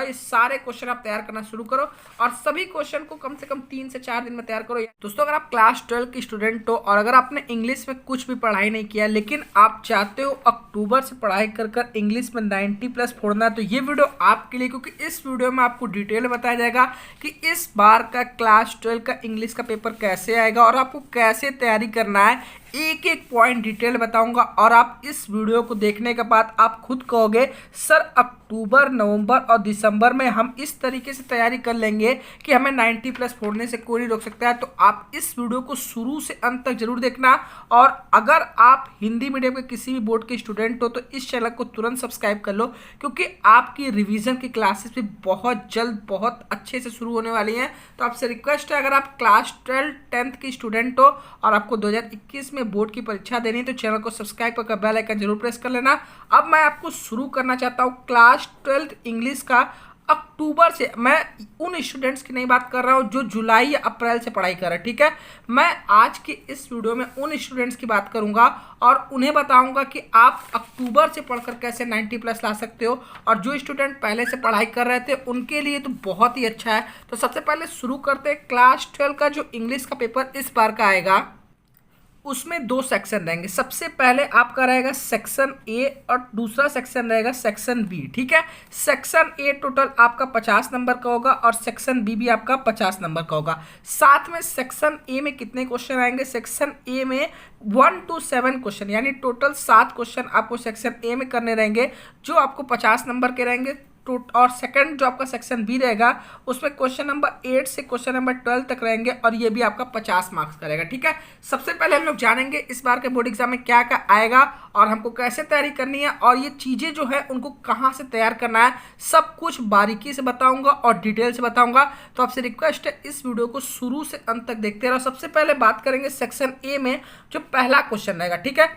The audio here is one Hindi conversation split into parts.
भाई सारे क्वेश्चन आप तैयार करना शुरू करो और सभी क्वेश्चन को कम से कम 3 से 4 दिन में तैयार करो। दोस्तों अगर आप क्लास 12 की स्टूडेंट हो और अगर आपने इंग्लिश में कुछ भी पढ़ाई नहीं किया लेकिन आप चाहते हो अक्टूबर से पढ़ाई कर कर इंग्लिश में 90+ फोड़ना, तो ये वीडियो आपके लिए, क्योंकि इस वीडियो में आपको डिटेल में बताया जाएगा कि इस बार का क्लास 12 का इंग्लिश का पेपर कैसे आएगा और आपको कैसे तैयारी करना है। एक एक पॉइंट डिटेल बताऊंगा और आप इस वीडियो को देखने के बाद आप खुद कहोगे सर अक्टूबर, नवंबर और दिसंबर में हम इस तरीके से तैयारी कर लेंगे कि हमें 90+ फोड़ने से कोई नहीं रोक सकता है। तो आप इस वीडियो को शुरू से अंत तक जरूर देखना। और अगर आप हिंदी मीडियम के किसी भी बोर्ड के स्टूडेंट हो तो इस चैनल को तुरंत सब्सक्राइब कर लो, क्योंकि आपकी रिवीजन की क्लासेस भी बहुत जल्द बहुत अच्छे से शुरू होने वाली हैं। तो आपसे रिक्वेस्ट है, अगर आप क्लास 12 10th की स्टूडेंट हो और आपको 2021 में बोर्ड की परीक्षा देनी है तो चैनल को सब्सक्राइब करके बेल आइकन जरूर प्रेस कर लेना। अब मैं आपको शुरू करना चाहता हूं क्लास 12 इंग्लिश का। अक्टूबर से, मैं उन स्टूडेंट्स की नहीं बात कर रहा हूं जो जुलाई या अप्रैल से पढ़ाई कर रहे हैं, ठीक है। मैं आज की इस वीडियो में उन स्टूडेंट्स की बात करूंगा और उन्हें बताऊंगा कि आप अक्टूबर से पढ़कर कैसे 90+ ला सकते हो। और जो स्टूडेंट पहले से पढ़ाई कर रहे थे उनके लिए तो बहुत ही अच्छा है। तो सबसे पहले शुरू करते हैं। क्लास 12 का जो इंग्लिश का पेपर इस बार का आएगा उसमें 2 सेक्शन रहेंगे। सबसे पहले आपका रहेगा सेक्शन ए और दूसरा सेक्शन रहेगा सेक्शन बी, ठीक है। सेक्शन ए टोटल आपका 50 नंबर का होगा और सेक्शन बी भी आपका 50 नंबर का होगा। साथ में सेक्शन ए में कितने क्वेश्चन आएंगे? सेक्शन ए में 1 to 7 क्वेश्चन, यानी टोटल 7 क्वेश्चन आपको सेक्शन ए में करने रहेंगे जो आपको 50 नंबर के रहेंगे। और सेकंड जो आपका सेक्शन बी रहेगा उसमें क्वेश्चन नंबर 8 से क्वेश्चन नंबर 12 तक रहेंगे और ये भी आपका 50 मार्क्स का रहेगा, ठीक है। सबसे पहले हम लोग जानेंगे इस बार के बोर्ड एग्जाम में क्या क्या आएगा और हमको कैसे तैयारी करनी है और ये चीज़ें जो है उनको कहाँ से तैयार करना है, सब कुछ बारीकी से बताऊंगा और डिटेल से बताऊंगा। तो आपसे रिक्वेस्ट है इस वीडियो को शुरू से अंत तक देखते रहो। सबसे पहले बात करेंगे सेक्शन ए में जो पहला क्वेश्चन रहेगा, ठीक है।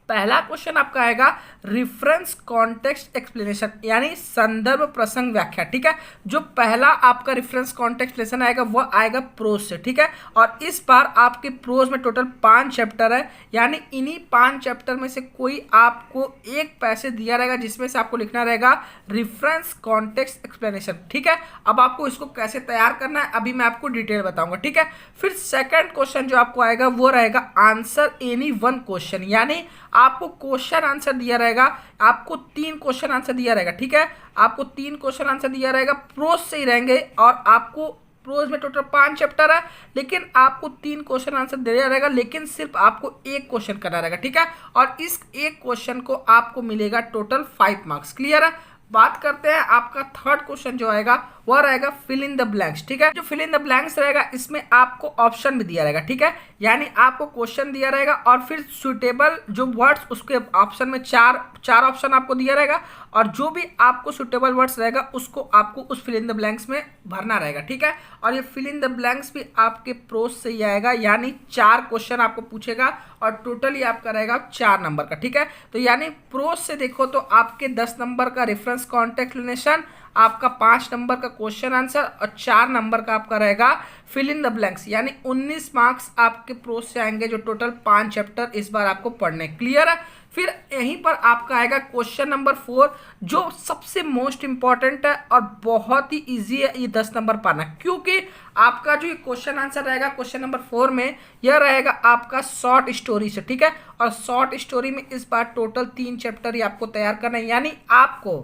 पहला क्वेश्चन आपका आएगा रिफरेंस कॉन्टेक्स्ट एक्सप्लेनेशन, यानी संदर्भ प्रसंग व्याख्या, ठीक है। जो पहला आपका रिफरेंस कॉन्टेक्स्ट एक्सप्लेनेशन आएगा वह आएगा प्रोज से, ठीक है। और इस बार आपके प्रोज में टोटल 5 चैप्टर है, यानी इन्हीं 5 चैप्टर में से कोई आपको एक पैसे दिया रहेगा जिसमें से आपको लिखना रहेगा रिफरेंस कॉन्टेक्स्ट एक्सप्लेनेशन, ठीक है। अब आपको इसको कैसे तैयार करना है अभी मैं आपको डिटेल बताऊंगा, ठीक है। फिर सेकंड क्वेश्चन जो आपको आएगा वो रहेगा आंसर एनी वन क्वेश्चन, यानी आपको क्वेश्चन आंसर दिया रहेगा, आपको 3 क्वेश्चन आंसर दिया रहेगा, ठीक है। आपको 3 क्वेश्चन आंसर दिया रहेगा, प्रोज से ही रहेंगे और आपको प्रोज में टोटल 5 चैप्टर है लेकिन आपको 3 क्वेश्चन आंसर दिया रहेगा, लेकिन सिर्फ आपको एक क्वेश्चन करना रहेगा, ठीक है। और इस एक क्वेश्चन को आपको मिलेगा टोटल 5 मार्क्स। क्लियर है। बात करते हैं आपका थर्ड क्वेश्चन जो आएगा वह रहेगा फिल इन द ब्लैंक्स, ठीक है। जो फिल इन द ब्लैंक्स रहेगा इसमें आपको ऑप्शन भी दिया रहेगा, ठीक है। यानी आपको क्वेश्चन दिया रहेगा और फिर सुटेबल जो वर्ड्स उसके ऑप्शन में चार ऑप्शन आपको दिया रहेगा और जो भी आपको सुटेबल वर्ड्स रहेगा उसको आपको उस फिल इन द ब्लैंक्स में भरना रहेगा, ठीक है। और ये फिल इन द ब्लैंक्स भी आपके प्रोज से ही आएगा, यानी 4 क्वेश्चन आपको पूछेगा और टोटली आपका रहेगा 4 नंबर का, ठीक है। तो यानी प्रोज से देखो तो आपके 10 नंबर का रेफरेंस कॉन्टेक्स्ट एक्सप्लेनेशन, आपका 5 नंबर का क्वेश्चन आंसर और 4 नंबर का आपका रहेगा फिल इन द ब्लैंक्स, यानी 19 मार्क्स आपके प्रोज से आएंगे जो टोटल 5 चैप्टर इस बार आपको पढ़ने। क्लियर है। फिर यहीं पर आपका आएगा क्वेश्चन नंबर 4 जो सबसे मोस्ट इंपॉर्टेंट है और बहुत ही इजी है ये 10 नंबर पाना, क्योंकि आपका जो क्वेश्चन आंसर रहेगा क्वेश्चन नंबर 4 में यह रहेगा आपका शॉर्ट स्टोरी से, ठीक है। और शॉर्ट स्टोरी में इस बार टोटल 3 चैप्टर ही आपको तैयार करना है, यानी आपको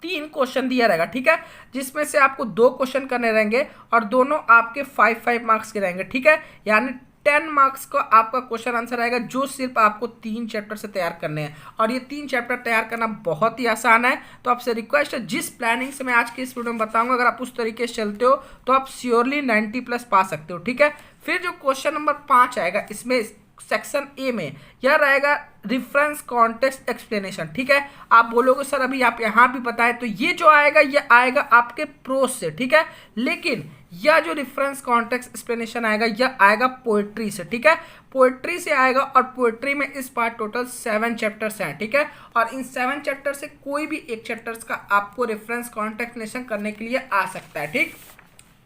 3 क्वेश्चन दिया रहेगा, ठीक है, जिसमें से आपको 2 क्वेश्चन करने रहेंगे और दोनों आपके 5 मार्क्स के रहेंगे, ठीक है। यानी 10 मार्क्स का आपका क्वेश्चन आंसर आएगा जो सिर्फ आपको 3 चैप्टर से तैयार करने हैं और ये 3 चैप्टर तैयार करना बहुत ही आसान है। तो आपसे रिक्वेस्ट है जिस प्लानिंग से मैं आज की इस वीडियो में बताऊंगा अगर आप उस तरीके से चलते हो तो आप श्योरली 90+ पा सकते हो, ठीक है। फिर जो क्वेश्चन नंबर 5 आएगा इसमें सेक्शन ए में यह रहेगा रिफरेंस कॉन्टेक्स्ट एक्सप्लेनेशन, ठीक है। आप बोलोगे सर अभी आप यहाँ भी बताएं, तो ये जो आएगा ये आएगा आपके प्रोज से, ठीक है। लेकिन यह जो रिफरेंस कॉन्टेक्स्ट एक्सप्लेनेशन आएगा यह आएगा पोएट्री से, ठीक है। पोएट्री से आएगा और पोएट्री में इस बार टोटल 7 चैप्टर्स हैं, ठीक है। और इन 7 चैप्टर से कोई भी एक चैप्टर्स का आपको रेफरेंस कॉन्टेक्स्ट एक्सप्लेनेशन करने के लिए आ सकता है, ठीक।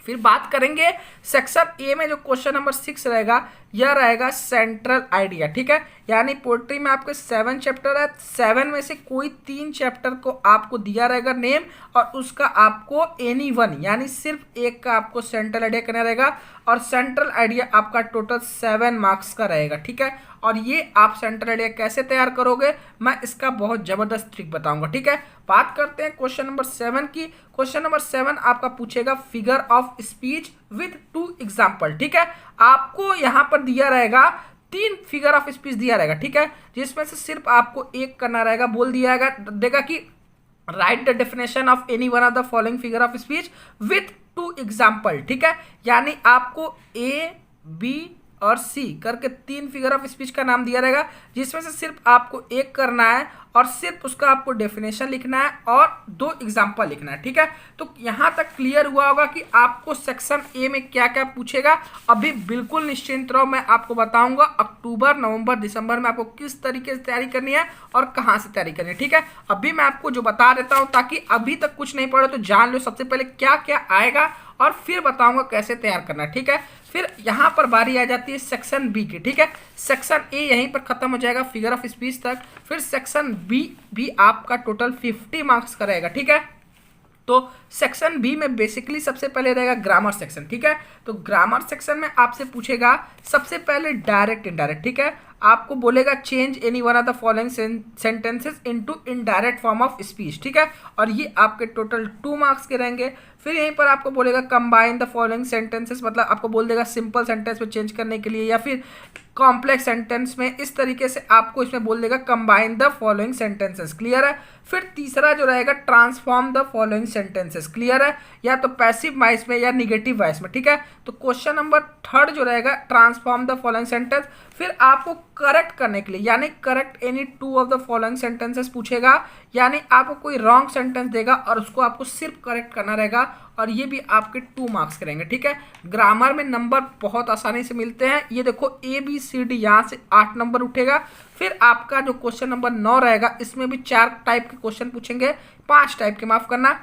फिर बात करेंगे सेक्शन ए में जो क्वेश्चन नंबर 6 रहेगा, यह रहेगा सेंट्रल आइडिया। ठीक है, यानी पोएट्री में आपके 7 चैप्टर है, 7 में से कोई 3 चैप्टर को आपको दिया रहेगा नेम, और उसका आपको एनी वन यानी सिर्फ एक का आपको सेंट्रल आइडिया करना रहेगा, और सेंट्रल आइडिया आपका टोटल 7 मार्क्स का रहेगा। ठीक है, और ये आप सेंट्रल आइडिया कैसे तैयार करोगे, मैं इसका बहुत जबरदस्त ट्रिक बताऊंगा। ठीक है, बात करते हैं क्वेश्चन नंबर 7 की। क्वेश्चन नंबर 7 आपका पूछेगा figure of speech with 2 example. ठीक है, आपको यहाँ पर दिया रहेगा 3 फिगर ऑफ स्पीच दिया रहेगा। ठीक है, जिसमें से सिर्फ आपको एक करना रहेगा, बोल दिया देगा कि right the definition of any one of the following figure of speech with 2 example. ठीक है, यानी आपको ए बी और सी करके 3 फिगर ऑफ स्पीच का नाम दिया रहेगा, जिसमें से सिर्फ आपको एक करना है और सिर्फ उसका आपको डेफिनेशन लिखना है और 2 एग्जाम्पल लिखना है। ठीक है, तो यहाँ तक क्लियर हुआ होगा कि आपको सेक्शन ए में क्या क्या पूछेगा। अभी बिल्कुल निश्चिंत रहो, मैं आपको बताऊंगा अक्टूबर, नवंबर, दिसंबर में आपको किस तरीके से तैयारी करनी है और कहाँ से तैयारी करनी है। ठीक है, अभी मैं आपको जो बता देता हूँ, ताकि अभी तक कुछ नहीं पढ़ो तो जान लो सबसे पहले क्या क्या आएगा, और फिर बताऊंगा कैसे तैयार करना है। ठीक है, फिर यहाँ पर बारी आ जाती है सेक्शन बी की। ठीक है, सेक्शन ए यहीं पर खत्म हो जाएगा फिगर ऑफ स्पीच तक, फिर सेक्शन बी भी आपका टोटल 50 मार्क्स का रहेगा। ठीक है, तो सेक्शन बी में बेसिकली सबसे पहले रहेगा ग्रामर सेक्शन। ठीक है, तो ग्रामर सेक्शन में आपसे पूछेगा सबसे पहले डायरेक्ट इनडायरेक्ट। ठीक है, आपको बोलेगा change any one of the following sentences into indirect form of speech. ठीक है, और ये आपके टोटल 2 मार्क्स के रहेंगे। फिर यहीं पर आपको बोलेगा कंबाइन द फॉलोइंग सेंटेंसेस, मतलब आपको बोल देगा सिंपल सेंटेंस में चेंज करने के लिए, या फिर कॉम्प्लेक्स सेंटेंस में, इस तरीके से आपको इसमें बोल देगा combine the following sentences. Clear है। फिर तीसरा जो रहेगा transform the following sentences. Clear है, या तो पैसिव वॉइस में या निगेटिव वॉइस में। ठीक है, तो क्वेश्चन नंबर 3 जो रहेगा ट्रांसफॉर्म द फॉलोइंग सेंटेंस। फिर आपको करेक्ट करने के लिए यानी correct any 2 of the following sentences पूछेगा, यानी आपको कोई रॉन्ग सेंटेंस देगा और उसको आपको सिर्फ करेक्ट करना रहेगा, और ये भी आपके 2 मार्क्स करेंगे। ठीक है, ग्रामर में नंबर बहुत आसानी से मिलते हैं। ये देखो ए बी सी डी, यहाँ से 8 नंबर उठेगा। फिर आपका जो क्वेश्चन नंबर 9 रहेगा, इसमें भी 4 टाइप के क्वेश्चन पूछेंगे, 5 टाइप के, माफ करना।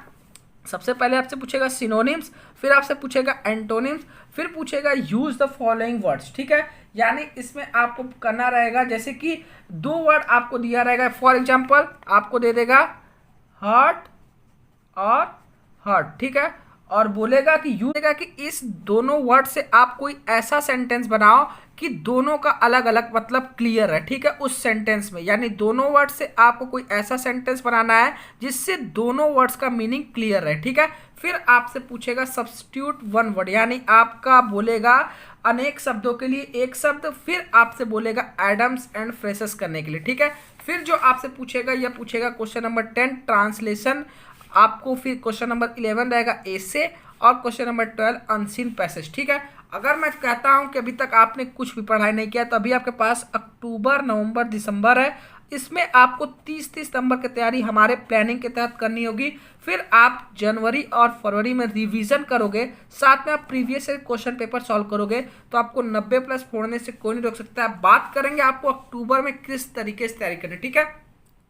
सबसे पहले आपसे पूछेगा सिनोनिम्स, फिर आपसे पूछेगा एंटोनिम्स, फिर पूछेगा यूज द फॉलोइंग वर्ड्स। ठीक है, यानी इसमें आपको करना रहेगा, जैसे कि 2 वर्ड आपको दिया रहेगा, फॉर एग्जांपल आपको दे देगा हार्ट और हर्ट। ठीक है, और बोलेगा कि यूज देगा कि इस दोनों वर्ड से आप कोई ऐसा सेंटेंस बनाओ कि दोनों का अलग अलग मतलब क्लियर है। ठीक है, उस सेंटेंस में, यानी दोनों वर्ड से आपको कोई ऐसा सेंटेंस बनाना है जिससे दोनों वर्ड्स का मीनिंग क्लियर है। ठीक है, फिर आपसे पूछेगा सब्स्टिट्यूट 1 वर्ड, यानी आपका बोलेगा अनेक शब्दों के लिए एक शब्द, फिर आपसे बोलेगा एडम्स एंड फ्रेसेस करने के लिए। ठीक है, फिर जो आपसे पूछेगा, यह पूछेगा क्वेश्चन नंबर 10 ट्रांसलेशन। आपको फिर क्वेश्चन नंबर 11 रहेगा एसे, और क्वेश्चन नंबर 12 अनसीन पैसेज। ठीक है, अगर मैं कहता हूं कि अभी तक आपने कुछ भी पढ़ाई नहीं किया, तो अभी आपके पास अक्टूबर, नवंबर, दिसंबर है, इसमें आपको 30 नंबर की तैयारी हमारे प्लानिंग के तहत करनी होगी। फिर आप जनवरी और फरवरी में रिवीजन करोगे, साथ में आप प्रीवियस क्वेश्चन पेपर सॉल्व करोगे, तो आपको 90+ फोड़ने से कोई नहीं रोक सकता है। बात करेंगे आपको अक्टूबर में किस तरीके से तैयारी करनी है। ठीक है,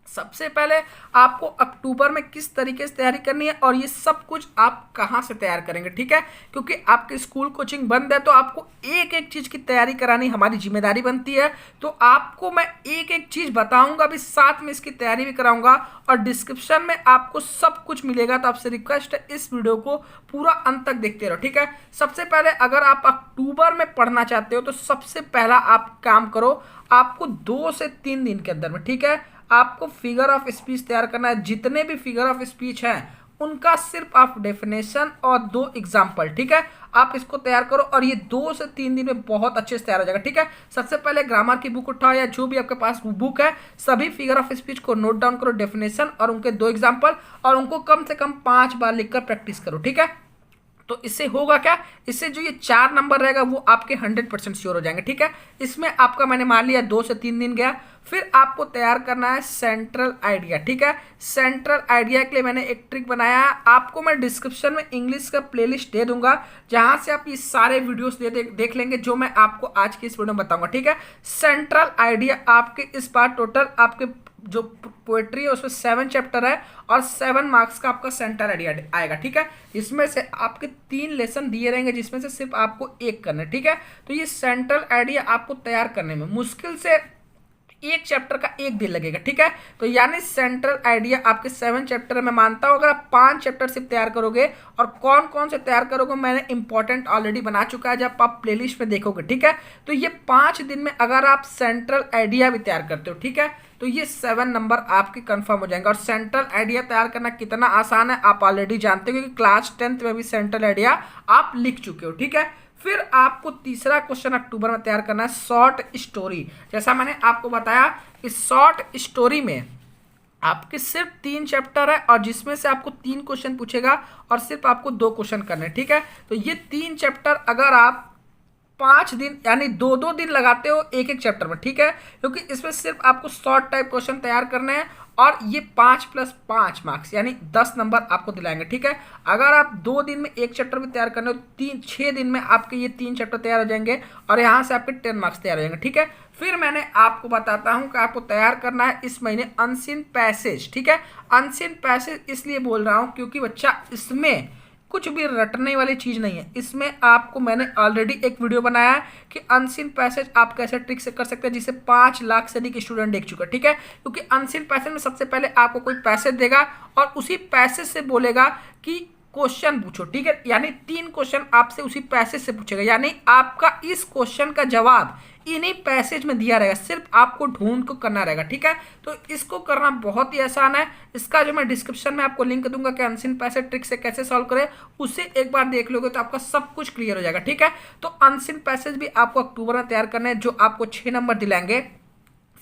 सबसे पहले आपको अक्टूबर में किस तरीके से तैयारी करनी है और ये सब कुछ आप कहाँ से तैयार करेंगे। ठीक है, क्योंकि आपकी स्कूल कोचिंग बंद है, तो आपको एक एक चीज़ की तैयारी करानी हमारी जिम्मेदारी बनती है। तो आपको मैं एक एक चीज़ बताऊंगा, भी साथ में इसकी तैयारी भी कराऊंगा, और डिस्क्रिप्शन में आपको सब कुछ मिलेगा। तो आपसे रिक्वेस्ट है इस वीडियो को पूरा अंत तक देखते रहो। ठीक है, सबसे पहले अगर आप अक्टूबर में पढ़ना चाहते हो, तो सबसे पहला आप काम करो, आपको 2 से 3 दिन के अंदर में, ठीक है, आपको फिगर ऑफ स्पीच तैयार करना है। जितने भी फिगर ऑफ स्पीच हैं उनका सिर्फ आप डेफिनेशन और 2 एग्जाम्पल, ठीक है, आप इसको तैयार करो, और ये 2 से 3 दिन में बहुत अच्छे से तैयार हो जाएगा। ठीक है, सबसे पहले ग्रामर की बुक उठाओ, या जो भी आपके पास बुक है, सभी फिगर ऑफ स्पीच को नोट डाउन करो, डेफिनेशन और उनके 2 एग्जाम्पल, और उनको कम से कम 5 बार लिखकर प्रैक्टिस करो। ठीक है, तो इससे होगा क्या, इससे जो ये 4 नंबर रहेगा वो आपके 100% श्योर हो जाएंगे। ठीक है, इसमें आपका मैंने मान लिया 2 से 3 दिन गया। फिर आपको तैयार करना है सेंट्रल आइडिया। ठीक है, सेंट्रल आइडिया के लिए मैंने एक ट्रिक बनाया है, आपको मैं डिस्क्रिप्शन में इंग्लिश का प्लेलिस्ट दे दूंगा, जहां से आप ये सारे वीडियोस देख लेंगे जो मैं आपको आज की इस वीडियो में बताऊंगा। ठीक है, सेंट्रल आइडिया आपके इस बार टोटल आपके जो पोएट्री है उसमें 7 चैप्टर है और 7 मार्क्स का आपका सेंट्रल आइडिया आएगा, ठीक है। इसमें से आपके 3 लेसन दिए रहेंगे जिसमें से सिर्फ आपको एक करना है, ठीक है। तो ये सेंट्रल आइडिया आपको तैयार करने में मुश्किल से एक चैप्टर का 1 दिन लगेगा, ठीक है। तो यानी सेंट्रल आइडिया आपके 7 चैप्टर में मानता हूं, अगर आप 5 चैप्टर सिर्फ तैयार करोगे, और कौन कौन से तैयार करोगे मैंने इंपॉर्टेंट ऑलरेडी बना चुका है जब आप प्लेलिस्ट में देखोगे, ठीक है। तो ये 5 दिन में अगर आप सेंट्रल आइडिया भी तैयार करते हो, ठीक है, तो ये 7 नंबर आपके कंफर्म हो जाएंगे। और सेंट्रल आइडिया तैयार करना कितना आसान है आप ऑलरेडी जानते हो, क्योंकि क्लास 10th में भी सेंट्रल आइडिया आप लिख चुके हो, ठीक है। फिर आपको तीसरा क्वेश्चन अक्टूबर में तैयार करना है शॉर्ट स्टोरी। जैसा मैंने आपको बताया कि शॉर्ट स्टोरी में आपके सिर्फ 3 चैप्टर है और जिसमें से आपको 3 क्वेश्चन पूछेगा और सिर्फ आपको 2 क्वेश्चन करने, ठीक है। तो ये 3 चैप्टर अगर आप 5 दिन यानी 2-2 दिन लगाते हो एक एक चैप्टर में, ठीक है, क्योंकि इसमें सिर्फ आपको शॉर्ट टाइप क्वेश्चन तैयार करने हैं और ये 5 + 5 मार्क्स यानी 10 नंबर आपको दिलाएंगे, ठीक है। अगर आप 2 दिन में एक चैप्टर भी तैयार करने हो 6 दिन में आपके ये 3 चैप्टर तैयार हो जाएंगे और यहाँ से आपके 10 मार्क्स तैयार हो जाएंगे, ठीक है। फिर मैंने आपको बताता हूँ कि आपको तैयार करना है इस महीने अनसीन पैसेज, ठीक है। अनसीन पैसेज इसलिए बोल रहा हूँ क्योंकि बच्चा इसमें कुछ भी रटने वाली चीज़ नहीं है। इसमें आपको मैंने ऑलरेडी एक वीडियो बनाया है कि अनसीन पैसेज आप कैसे ट्रिक से कर सकते हैं, जिसे 5 लाख से अधिक स्टूडेंट देख चुका है, ठीक है। क्योंकि अनसीन पैसेज में सबसे पहले आपको कोई पैसेज देगा और उसी पैसेज से बोलेगा कि क्वेश्चन पूछो, ठीक है। यानी 3 क्वेश्चन आपसे उसी पैसेज से पूछेगा, यानी आपका इस क्वेश्चन का जवाब इन्हीं पैसेज में दिया रहेगा, सिर्फ आपको ढूंढ को करना रहेगा, ठीक है। तो इसको करना बहुत ही आसान है। इसका जो मैं डिस्क्रिप्शन में आपको लिंक दूंगा कि अनसीन पैसेज ट्रिक से कैसे सॉल्व करें, उसे एक बार देख लोगे तो आपका सब कुछ क्लियर हो जाएगा, ठीक है। तो अनसीन पैसेज भी आपको अक्टूबर में तैयार करना है जो आपको 6 नंबर दिलाएंगे।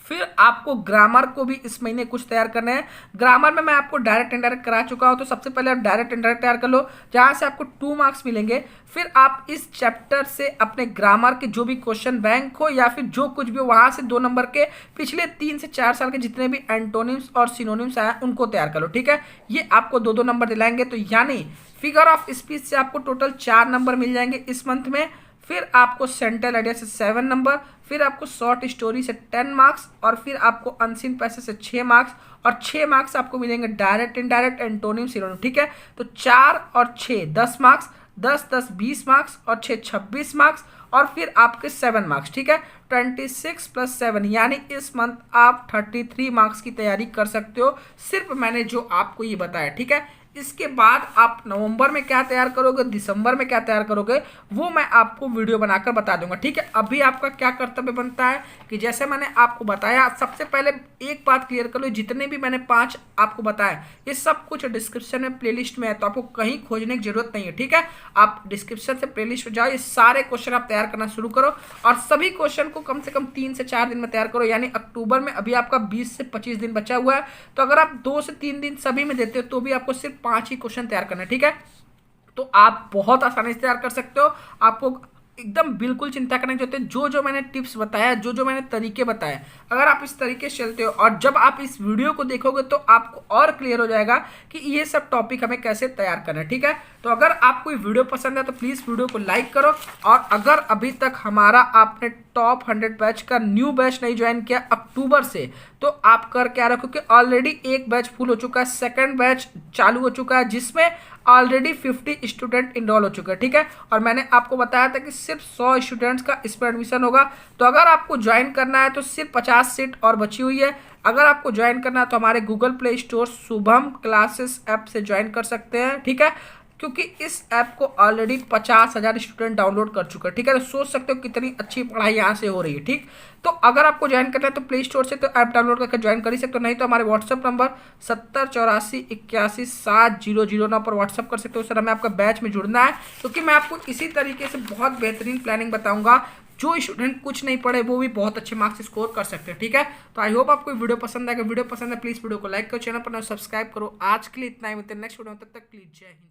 फिर आपको ग्रामर को भी इस महीने कुछ तैयार करने हैं। ग्रामर में मैं आपको डायरेक्ट इनडायरेक्ट करा चुका हूं, तो सबसे पहले आप डायरेक्ट इनडायरेक्ट तैयार कर लो जहां से आपको 2 मार्क्स मिलेंगे। फिर आप इस चैप्टर से अपने ग्रामर के जो भी क्वेश्चन बैंक हो या फिर जो कुछ भी हो वहां से 2 नंबर के पिछले 3 से 4 साल के जितने भी एंटोनिम्स और सिनोनिम्स आए उनको तैयार कर लो, ठीक है। ये आपको 2-2 नंबर दिलाएंगे। तो यानी फिगर ऑफ स्पीच से आपको टोटल 4 नंबर मिल जाएंगे इस मंथ में। फिर आपको सेंट्रल आइडिया से 7 नंबर, फिर आपको शॉर्ट स्टोरी से 10 मार्क्स और फिर आपको अनसीन पैसेज से 6 मार्क्स और 6 मार्क्स आपको मिलेंगे डायरेक्ट इनडायरेक्ट एंटोनिम सिनोनिम, ठीक है। तो 4 और 6 10 मार्क्स, 10-10 20 मार्क्स और 6 26 मार्क्स और फिर आपके 7 मार्क्स, ठीक है। 26 + 7 यानी इस मंथ आप 33 मार्क्स की तैयारी कर सकते हो, सिर्फ मैंने जो आपको ये बताया, ठीक है। इसके बाद आप नवंबर में क्या तैयार करोगे, दिसंबर में क्या तैयार करोगे, वो मैं आपको वीडियो बनाकर बता दूंगा, ठीक है। अभी आपका क्या कर्तव्य बनता है कि जैसे मैंने आपको बताया, सबसे पहले एक बात क्लियर कर लो, जितने भी मैंने 5 आपको बताया ये सब कुछ डिस्क्रिप्शन में प्लेलिस्ट में है, तो आपको कहीं खोजने की जरूरत नहीं है, ठीक है। आप डिस्क्रिप्शन से प्लेलिस्ट में जाओ, ये सारे क्वेश्चन आप तैयार करना शुरू करो और सभी क्वेश्चन को कम से कम 3 से 4 दिन में तैयार करो। यानी अक्टूबर में अभी आपका 20 से 25 दिन बचा हुआ है, तो अगर आप 2 से 3 दिन सभी में देते हो तो भी आपको सिर्फ 5 ही क्वेश्चन तैयार करना है, ठीक है। तो आप बहुत आसानी से तैयार कर सकते हो। आपको एकदम बिल्कुल चिंता करने की जरूरत है। जो जो मैंने टिप्स बताया, जो जो मैंने तरीके बताए, अगर आप इस तरीके से चलते हो और जब आप इस वीडियो को देखोगे तो आपको और क्लियर हो जाएगा कि ये सब टॉपिक हमें कैसे तैयार करना है, ठीक है। तो अगर आपको ये वीडियो पसंद है तो प्लीज़ वीडियो को लाइक करो और अगर अभी तक हमारा आपने टॉप 100 बैच का न्यू बैच नहीं ज्वाइन किया अक्टूबर से, तो आप कर क्या रखो कि ऑलरेडी एक बैच फुल हो चुका है, सेकंड बैच चालू हो चुका है जिसमें ऑलरेडी 50 स्टूडेंट इनरोल हो चुके हैं, ठीक है। और मैंने आपको बताया था कि सिर्फ 100 स्टूडेंट्स का इसमें एडमिशन होगा। तो अगर आपको ज्वाइन करना है तो सिर्फ 50 सीट और बची हुई है। अगर आपको ज्वाइन करना है तो हमारे Google play store Shubham classes app से ज्वाइन कर सकते हैं, ठीक है। क्योंकि इस ऐप को ऑलरेडी 50,000 स्टूडेंट डाउनलोड कर चुका है, ठीक है। तो सोच सकते हो कितनी अच्छी पढ़ाई यहाँ से हो रही है, ठीक। तो अगर आपको ज्वाइन करना है तो प्ले स्टोर से तो ऐप डाउनलोड करके ज्वाइन कर ही सकते हो, नहीं तो हमारे व्हाट्सअप नंबर 7084817009 पर व्हाट्सअप कर सकते हो। सर हमें आपका बैच में जुड़ना है, क्योंकि मैं आपको इसी तरीके से बहुत बेहतरीन प्लानिंग बताऊंगा। जो स्टूडेंट कुछ नहीं पढ़े वो भी बहुत अच्छे मार्क्स स्कोर कर सकते हैं, ठीक है। तो आई होप आपको वीडियो पसंद आएगा। वीडियो पसंद है प्लीज़ वीडियो को लाइक करो, चैनल पर सब्सक्राइब करो। आज के लिए इतना ही, मिलते हैं नेक्स्ट वीडियो में, तब तक प्लीज जय हिंद।